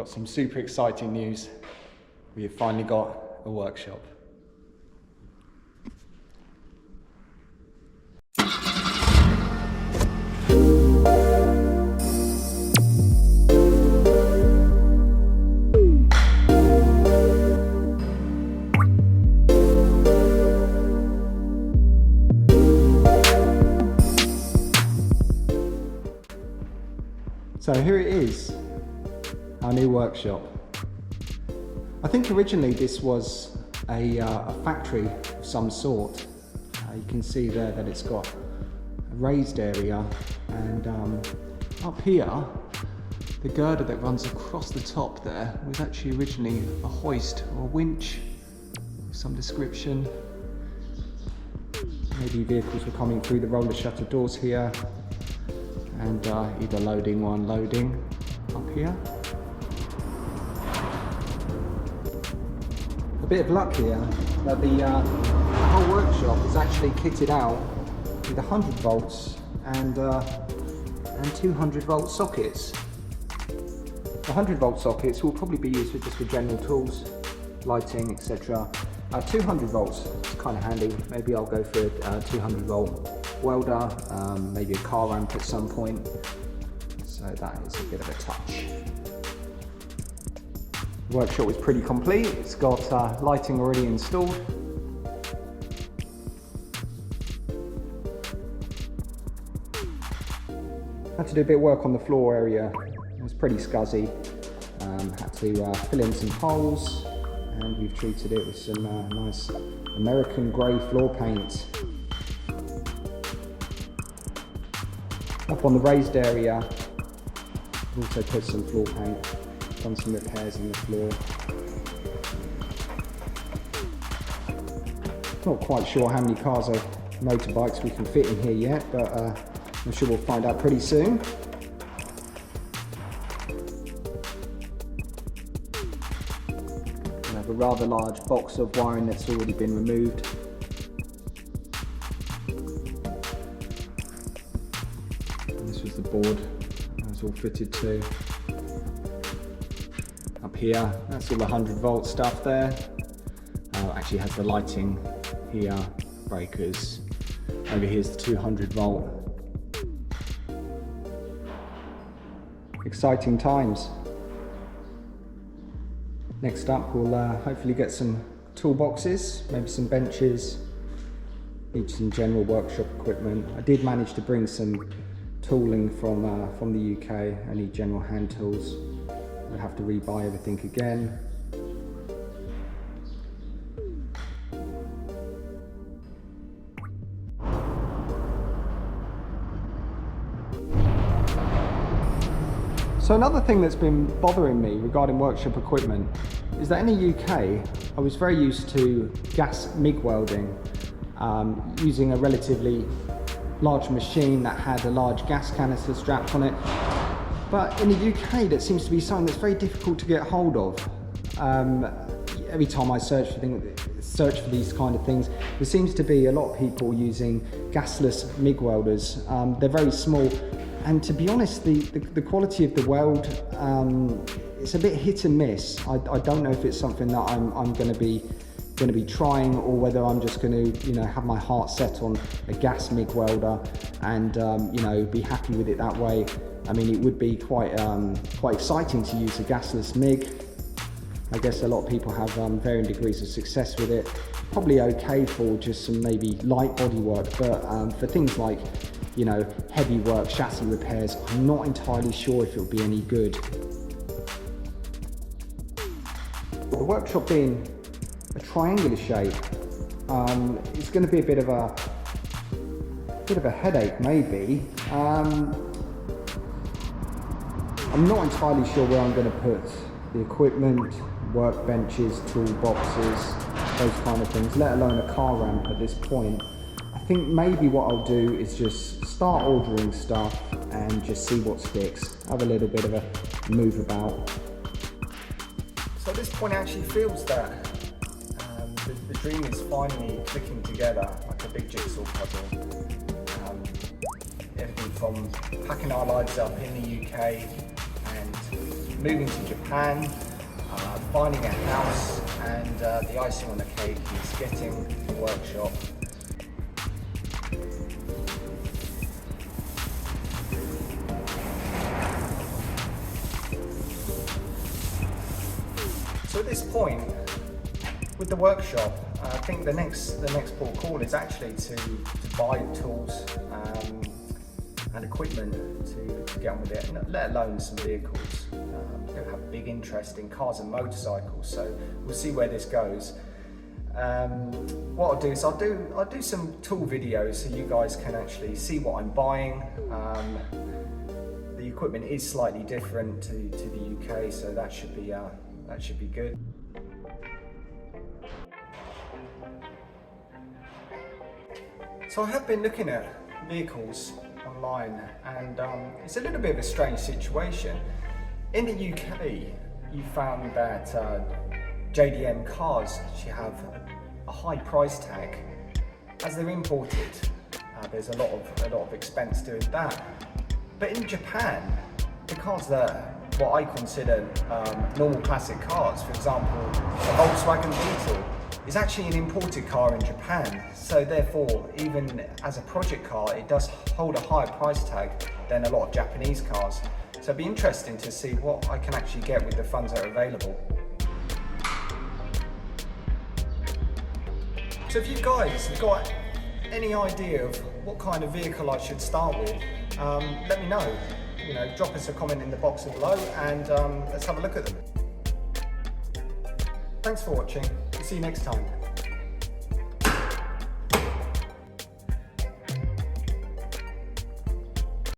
got some super exciting news. We've finally got a workshop. So here it is, our new workshop. I think originally this was a factory of some sort. You can see there that it's got a raised area, and up here, the girder that runs across the top there was actually originally a hoist or a winch of some description. Maybe vehicles were coming through the roller shutter doors here, and either loading or unloading up here. A bit of luck here that the whole workshop is actually kitted out with 100 volts and 200 volt sockets. The 100 volt sockets will probably be used for general tools, lighting, etc. 200 volts is kind of handy. Maybe I'll go for a 200 volt welder, maybe a car ramp at some point. So that is a bit of a touch. The workshop is pretty complete. It's got lighting already installed. Had to do a bit of work on the floor area. It was pretty scuzzy. Had to fill in some holes, and we've treated it with some nice American grey floor paint. Up on the raised area, we've also put some floor paint, done some repairs on the floor. Not quite sure how many cars or motorbikes we can fit in here yet, but I'm sure we'll find out pretty soon. We have a rather large box of wiring that's already been removed. This was the board that was all fitted to. Up here, that's all the 100 volt stuff there. Actually has the lighting here, breakers. Over here's the 200 volt. Exciting times. Next up, we'll hopefully get some toolboxes, maybe some benches, need some general workshop equipment. I did manage to bring some tooling from the UK. I need general hand tools. I'll have to rebuy everything again. So another thing that's been bothering me regarding workshop equipment is that in the UK, I was very used to gas MIG welding, using a relatively large machine that had a large gas canister strapped on it. But in the UK, that seems to be something that's very difficult to get hold of. Every time I search for these kind of things, there seems to be a lot of people using gasless MIG welders. They're very small, and to be honest, the quality of the weld, it's a bit hit and miss. I don't know if it's something that I'm going to be trying, or whether I'm just going to have my heart set on a gas MIG welder and be happy with it that way. I mean, it would be quite exciting to use a gasless MIG. I guess a lot of people have varying degrees of success with it. Probably okay for just some maybe light body work, but for things like heavy work, chassis repairs, I'm not entirely sure if it'll be any good. The workshop being a triangular shape, it's going to be a bit of a headache maybe. I'm not entirely sure where I'm going to put the equipment, workbenches, toolboxes, those kind of things, let alone a car ramp at this point. I think maybe what I'll do is just start ordering stuff and just see what sticks. Have a little bit of a move about. So at this point it actually feels that the dream is finally clicking together like a big jigsaw puzzle. Everything from packing our lives up in the UK and moving to Japan, finding a house, and the icing on the cake is getting a workshop. So at this point, with the workshop, I think the next port of call is actually to buy tools and equipment to get on with it, let alone some vehicles. They have a big interest in cars and motorcycles, so we'll see where this goes. What I'll do is I'll do some tool videos so you guys can actually see what I'm buying. The equipment is slightly different to the UK, so that should be good. So I have been looking at vehicles online, and it's a little bit of a strange situation. In the UK, you found that JDM cars actually have a high price tag. As they're imported, there's a lot of expense doing that. But in Japan, the cars that what I consider normal classic cars, for example, the Volkswagen Beetle, is actually an imported car in Japan. So therefore, even as a project car, it does hold a higher price tag than a lot of Japanese cars. So it'd be interesting to see what I can actually get with the funds that are available. So if you guys have got any idea of what kind of vehicle I should start with, let me know. Drop us a comment in the box below, and let's have a look at them. Thanks for watching. See you next time.